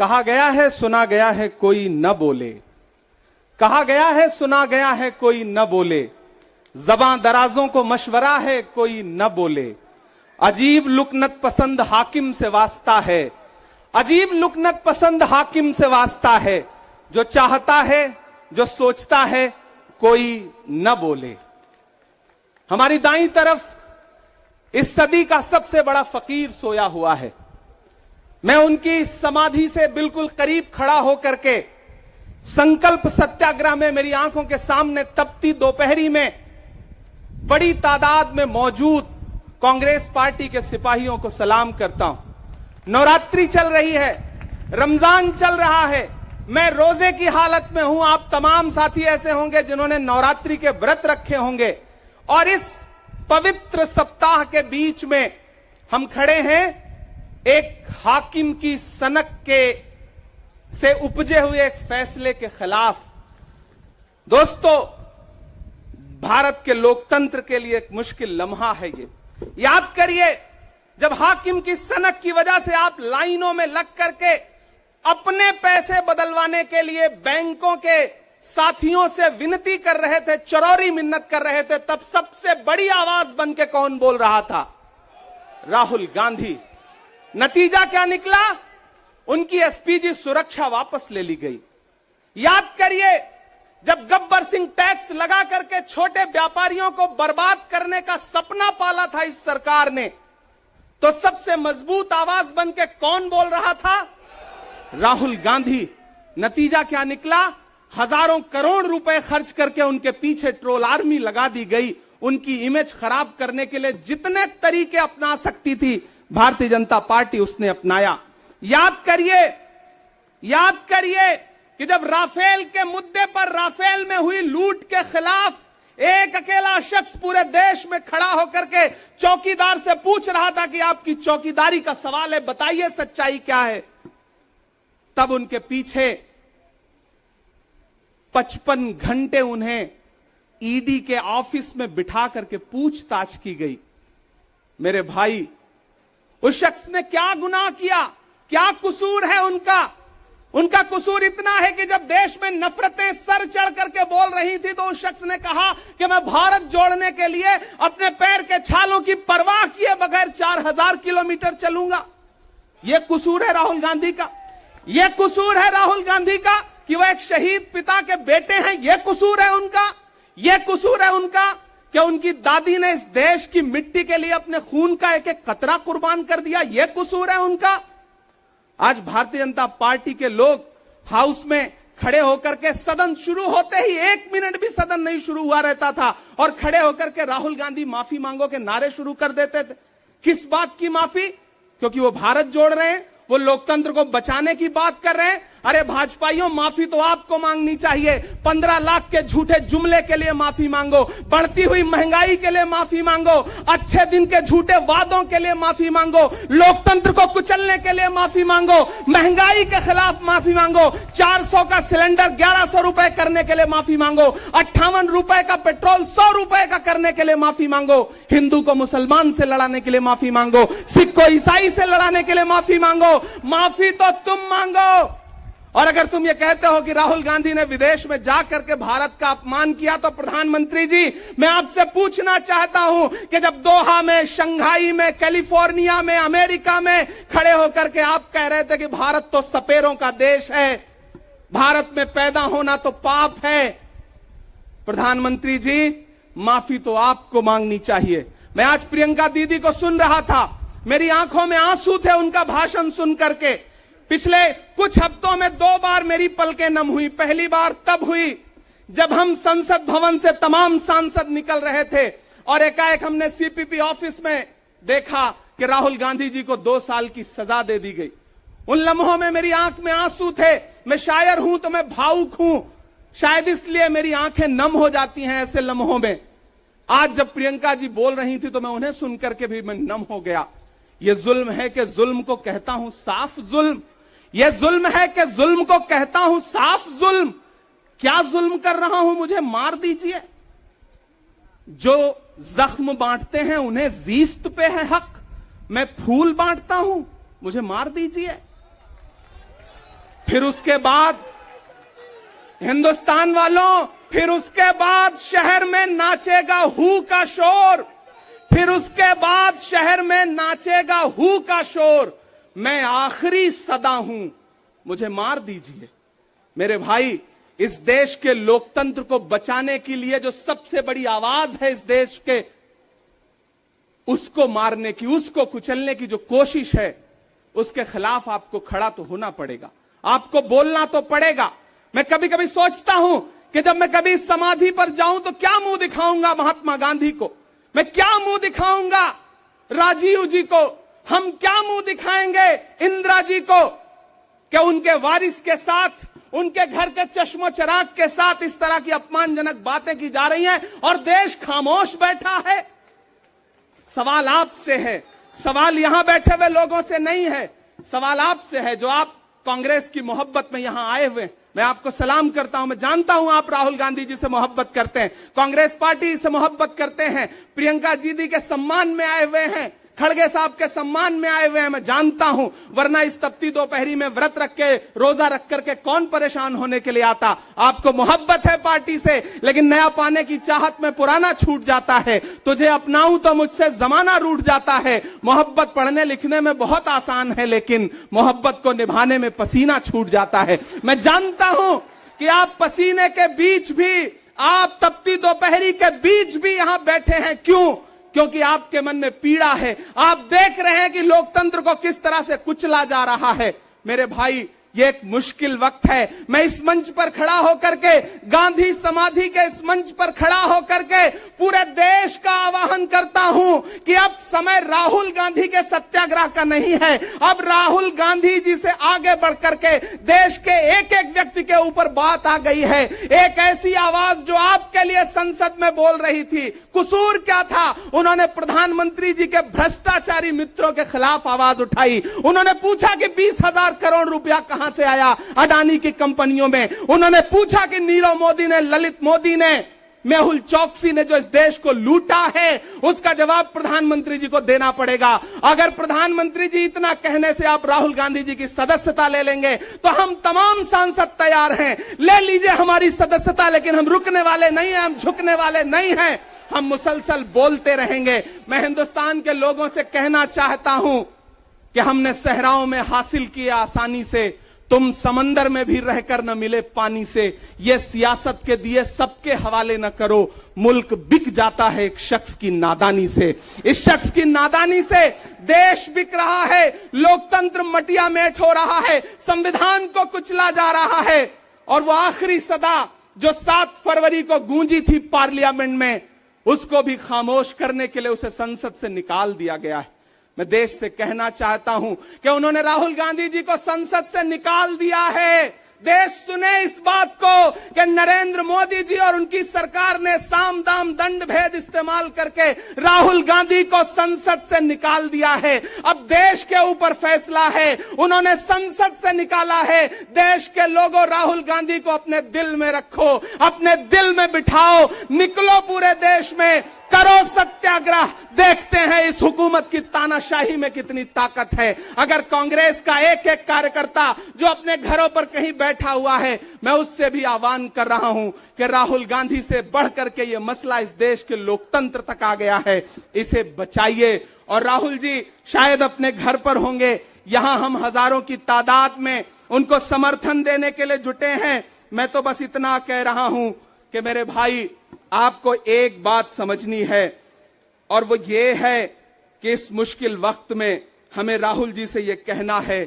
कहा गया है सुना गया है कोई न बोले, कहा गया है सुना गया है कोई न बोले, ज़बां दराजों को मशवरा है कोई न बोले। अजीब लुकनत पसंद हाकिम से वास्ता है, अजीब लुकनत पसंद हाकिम से वास्ता है, जो चाहता है जो सोचता है कोई न बोले। हमारी दाईं तरफ इस सदी का सबसे बड़ा फकीर सोया हुआ है। मैं उनकी समाधि से बिल्कुल करीब खड़ा होकर के संकल्प सत्याग्रह में मेरी आंखों के सामने तपती दोपहरी में बड़ी तादाद में मौजूद कांग्रेस पार्टी के सिपाहियों को सलाम करता हूं। नवरात्रि चल रही है, रमजान चल रहा है, मैं रोजे की हालत में हूं। आप तमाम साथी ऐसे होंगे जिन्होंने नवरात्रि के व्रत रखे होंगे और इस पवित्र सप्ताह के बीच में हम खड़े हैं एक हाकिम की सनक के से उपजे हुए एक फैसले के खिलाफ। दोस्तों, भारत के लोकतंत्र के लिए एक मुश्किल लम्हा है ये। याद करिए, जब हाकिम की सनक की वजह से आप लाइनों में लग करके अपने पैसे बदलवाने के लिए बैंकों के साथियों से विनती कर रहे थे, चरौरी मिन्नत कर रहे थे, तब सबसे बड़ी आवाज बन के कौन बोल रहा था? राहुल गांधी। नतीजा क्या निकला? उनकी एसपीजी सुरक्षा वापस ले ली गई। याद करिए, जब गब्बर सिंह टैक्स लगा करके छोटे व्यापारियों को बर्बाद करने का सपना पाला था इस सरकार ने, तो सबसे मजबूत आवाज बन के कौन बोल रहा था? राहुल गांधी। नतीजा क्या निकला? हजारों करोड़ रुपए खर्च करके उनके पीछे ट्रोल आर्मी लगा दी गई। उनकी इमेज खराब करने के लिए जितने तरीके अपना सकती थी भारतीय जनता पार्टी उसने अपनाया। याद करिए कि जब राफेल के मुद्दे पर, राफेल में हुई लूट के खिलाफ एक अकेला शख्स पूरे देश में खड़ा होकर के चौकीदार से पूछ रहा था कि आपकी चौकीदारी का सवाल है, बताइए सच्चाई क्या है। तब उनके पीछे 55 घंटे उन्हें ईडी के ऑफिस में बिठा करके पूछताछ की गई। मेरे भाई, उस शख्स ने क्या गुनाह किया? क्या कसूर है उनका? उनका कसूर इतना है कि जब देश में नफरतें सर चढ़ करके बोल रही थी तो उस शख्स ने कहा कि मैं भारत जोड़ने के लिए अपने पैर के छालों की परवाह किए बगैर 4000 किलोमीटर चलूंगा। यह कसूर है राहुल गांधी का। यह कसूर है राहुल गांधी का कि वह एक शहीद पिता के बेटे हैं। यह कसूर है उनका। यह कसूर है उनका कि उनकी दादी ने इस देश की मिट्टी के लिए अपने खून का एक एक कतरा कुर्बान कर दिया। यह कसूर है उनका। आज भारतीय जनता पार्टी के लोग हाउस में खड़े होकर के, सदन शुरू होते ही 1 मिनट भी सदन नहीं शुरू हुआ रहता था और खड़े होकर के राहुल गांधी माफी मांगो के नारे शुरू कर देते थे। किस बात की माफी? क्योंकि वो भारत जोड़ रहे हैं, वो लोकतंत्र को बचाने की बात कर रहे हैं। अरे भाजपाइयों, माफी तो आपको मांगनी चाहिए। 15 लाख के झूठे जुमले के लिए माफी मांगो, बढ़ती हुई महंगाई के लिए माफी मांगो, अच्छे दिन के झूठे वादों के लिए माफी मांगो, लोकतंत्र को कुचलने के लिए माफी मांगो, महंगाई के खिलाफ माफी मांगो, 400 का सिलेंडर 1100 रुपए करने के लिए माफी मांगो, 58 रुपए का पेट्रोल 100 रुपए का करने के लिए माफी मांगो, हिंदू को मुसलमान से लड़ाने के लिए माफी मांगो, सिख को ईसाई से लड़ाने के लिए माफी मांगो। माफी तो तुम मांगो। और अगर तुम ये कहते हो कि राहुल गांधी ने विदेश में जाकर के भारत का अपमान किया, तो प्रधानमंत्री जी, मैं आपसे पूछना चाहता हूं कि जब दोहा में, शंघाई में, कैलिफोर्निया में, अमेरिका में खड़े होकर के आप कह रहे थे कि भारत तो सपेरों का देश है, भारत में पैदा होना तो पाप है, प्रधानमंत्री जी, माफी तो आपको मांगनी चाहिए। मैं आज प्रियंका दीदी को सुन रहा था, मेरी आंखों में आंसू थे उनका भाषण सुन करके। पिछले कुछ हफ्तों में 2 बार मेरी पलकें नम हुई। पहली बार तब हुई जब हम संसद भवन से तमाम सांसद निकल रहे थे और एकाएक हमने सीपीपी ऑफिस में देखा कि राहुल गांधी जी को 2 साल की सजा दे दी गई। उन लम्हों में मेरी आंख में आंसू थे। मैं शायर हूं तो मैं भावुक हूं, शायद इसलिए मेरी आंखें नम हो जाती हैं ऐसे लम्हों में। आज जब प्रियंका जी बोल रही थी तो मैं उन्हें सुनकर के भी मैं नम हो गया। यह जुल्म है कि जुल्म को कहता हूं साफ जुल्म। यह जुल्म है कि जुल्म को कहता हूं साफ जुल्म। क्या जुल्म कर रहा हूं? मुझे मार दीजिए। जो जख्म बांटते हैं उन्हें जीस्त पे है हक। मैं फूल बांटता हूं, मुझे मार दीजिए। फिर उसके बाद हिंदुस्तान वालों, फिर उसके बाद शहर में नाचेगा हू का शोर, फिर उसके बाद शहर में नाचेगा हू का शोर। मैं आखिरी सदा हूं, मुझे मार दीजिए। मेरे भाई, इस देश के लोकतंत्र को बचाने के लिए जो सबसे बड़ी आवाज है इस देश के, उसको मारने की, उसको कुचलने की जो कोशिश है, उसके खिलाफ आपको खड़ा तो होना पड़ेगा, आपको बोलना तो पड़ेगा। मैं कभी कभी सोचता हूं कि जब मैं कभी समाधि पर जाऊं तो क्या मुंह दिखाऊंगा महात्मा गांधी को, मैं क्या मुंह दिखाऊंगा राजीव जी को, हम क्या मुंह दिखाएंगे इंदिरा जी को, कि उनके वारिस के साथ, उनके घर के चश्मो चिराग के साथ इस तरह की अपमानजनक बातें की जा रही हैं और देश खामोश बैठा है। सवाल आपसे है, सवाल यहां बैठे हुए लोगों से नहीं है, सवाल आपसे है जो आप कांग्रेस की मोहब्बत में यहां आए हुए। मैं आपको सलाम करता हूं, मैं जानता हूं आप राहुल गांधी जी से मोहब्बत करते हैं, कांग्रेस पार्टी से मोहब्बत करते हैं, प्रियंका जी के सम्मान में आए हुए हैं, खड़गे साहब के सम्मान में आए हुए हैं, मैं जानता हूं, वरना इस तपती दोपहरी में व्रत रख के, रोजा रख करके कौन परेशान होने के लिए आता। आपको मोहब्बत है पार्टी से, लेकिन नया पाने की चाहत में पुराना छूट जाता है। तुझे अपनाऊं तो मुझसे जमाना रूठ जाता है। मोहब्बत पढ़ने लिखने में बहुत आसान है, लेकिन मोहब्बत को निभाने में पसीना छूट जाता है। मैं जानता हूं कि आप पसीने के बीच भी, आप तपती दोपहरी के बीच भी यहां बैठे हैं। क्यों? क्योंकि आपके मन में पीड़ा है, आप देख रहे हैं कि लोकतंत्र को किस तरह से कुचला जा रहा है। मेरे भाई, ये एक मुश्किल वक्त है। मैं इस मंच पर खड़ा होकर के, गांधी समाधि के इस मंच पर खड़ा होकर के पूरे देश का आह्वान करता हूं कि अब समय राहुल गांधी के सत्याग्रह का नहीं है। अब राहुल गांधी जी से आगे बढ़ करके देश के एक एक व्यक्ति के ऊपर बात आ गई है। एक ऐसी आवाज जो आपके लिए संसद में बोल रही थी, कसूर क्या था? उन्होंने प्रधानमंत्री जी के भ्रष्टाचारी मित्रों के खिलाफ आवाज उठाई। उन्होंने पूछा कि 20,000 करोड़ रुपया कहां से आया अडानी की कंपनियों में। उन्होंने पूछा कि नीरव मोदी ने, ललित मोदी ने, मेहुल चौकसी ने जो इस देश को लूटा है, उसका जवाब प्रधानमंत्री जी को देना पड़ेगा। अगर प्रधानमंत्री जी इतना कहने से आप राहुल गांधी जी की सदस्यता ले लेंगे तो हम तमाम सांसद तैयार हैं, ले लीजिए हमारी सदस्यता, लेकिन हम रुकने वाले नहीं हैं, हम झुकने वाले नहीं हैं, हम मुसलसल बोलते रहेंगे। मैं हिंदुस्तान के लोगों से कहना चाहता हूं कि हमने सहराओं में हासिल किया आसानी से, तुम समंदर में भी रहकर न मिले पानी से। ये सियासत के दिए सबके हवाले न करो, मुल्क बिक जाता है एक शख्स की नादानी से। इस शख्स की नादानी से देश बिक रहा है, लोकतंत्र मटिया मेट हो रहा है, संविधान को कुचला जा रहा है। और वो आखिरी सदा जो 7 फरवरी को गूंजी थी पार्लियामेंट में, उसको भी खामोश करने के लिए उसे संसद से निकाल दिया गया है। मैं देश से कहना चाहता हूं कि उन्होंने राहुल गांधी जी को संसद से निकाल दिया है। देश सुने इस बात को कि नरेंद्र मोदी जी और उनकी सरकार ने साम दाम दंड भेद इस्तेमाल करके राहुल गांधी को संसद से निकाल दिया है। अब देश के ऊपर फैसला है, उन्होंने संसद से निकाला है। देश के लोगों, राहुल गांधी को अपने दिल में रखो, अपने दिल में बिठाओ, निकलो पूरे देश में, करो सत्याग्रह। देखते हैं इस हुकूमत की तानाशाही में कितनी ताकत है। अगर कांग्रेस का एक एक कार्यकर्ता जो अपने घरों पर कहीं बैठा हुआ है, मैं उससे भी आह्वान कर रहा हूं कि राहुल गांधी से बढ़ करके ये मसला इस देश के लोकतंत्र तक आ गया है, इसे बचाइए। और राहुल जी शायद अपने घर पर होंगे, यहां हम हजारों की तादाद में उनको समर्थन देने के लिए जुटे हैं। मैं तो बस इतना कह रहा हूं कि मेरे भाई, आपको एक बात समझनी है, और वो ये है कि इस मुश्किल वक्त में हमें राहुल जी से ये कहना है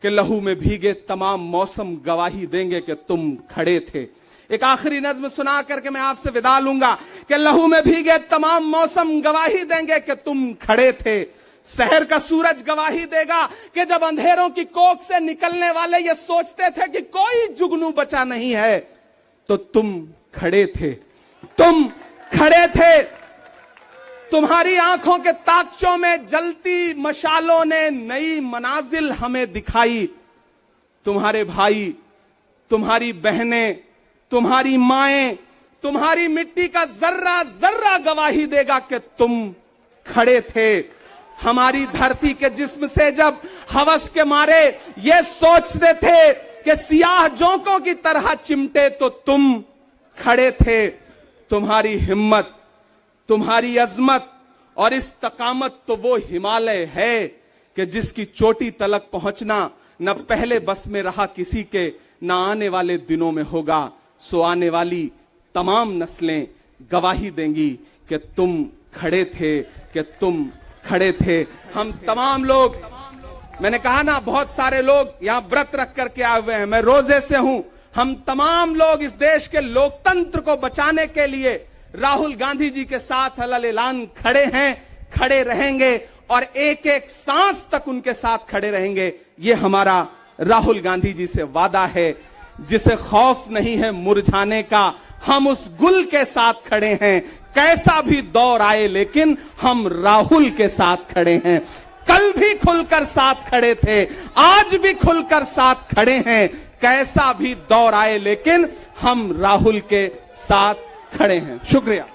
कि लहू में भीगे तमाम मौसम गवाही देंगे कि तुम खड़े थे। एक आखिरी नज्म सुना करके मैं आपसे विदा लूंगा कि लहू में भीगे तमाम मौसम गवाही देंगे कि तुम खड़े थे। शहर का सूरज गवाही देगा कि जब अंधेरों की कोख से निकलने वाले ये सोचते थे कि कोई जुगनू बचा नहीं है, तो तुम खड़े थे, तुम खड़े थे। तुम्हारी आंखों के ताकचों में जलती मशालों ने नई मनाजिल हमें दिखाई। तुम्हारे भाई, तुम्हारी बहनें, तुम्हारी माएं, तुम्हारी मिट्टी का जर्रा जर्रा गवाही देगा कि तुम खड़े थे। हमारी धरती के जिस्म से जब हवस के मारे ये सोचते थे कि सियाह जोंकों की तरह चिमटे तो तुम खड़े थे। तुम्हारी हिम्मत, तुम्हारी अजमत और इस्तकामत तो वो हिमालय है कि जिसकी चोटी तलक पहुंचना न पहले बस में रहा किसी के, न आने वाले दिनों में होगा। सो आने वाली तमाम नस्लें गवाही देंगी कि तुम खड़े थे, कि तुम खड़े थे। हम तमाम लोग, मैंने कहा ना बहुत सारे लोग यहां व्रत रख करके आए हुए हैं, मैं रोजे से हूं। हम तमाम लोग इस देश के लोकतंत्र को बचाने के लिए राहुल गांधी जी के साथ अलल ऐलान खड़े हैं, खड़े रहेंगे और एक एक सांस तक उनके साथ खड़े रहेंगे। ये हमारा राहुल गांधी जी से वादा है। जिसे खौफ नहीं है मुरझाने का, हम उस गुल के साथ खड़े हैं। कैसा भी दौर आए लेकिन हम राहुल के साथ खड़े हैं। कल भी खुलकर साथ खड़े थे, आज भी खुलकर साथ खड़े हैं। कैसा भी दौर आए लेकिन हम राहुल के साथ खड़े हैं। शुक्रिया।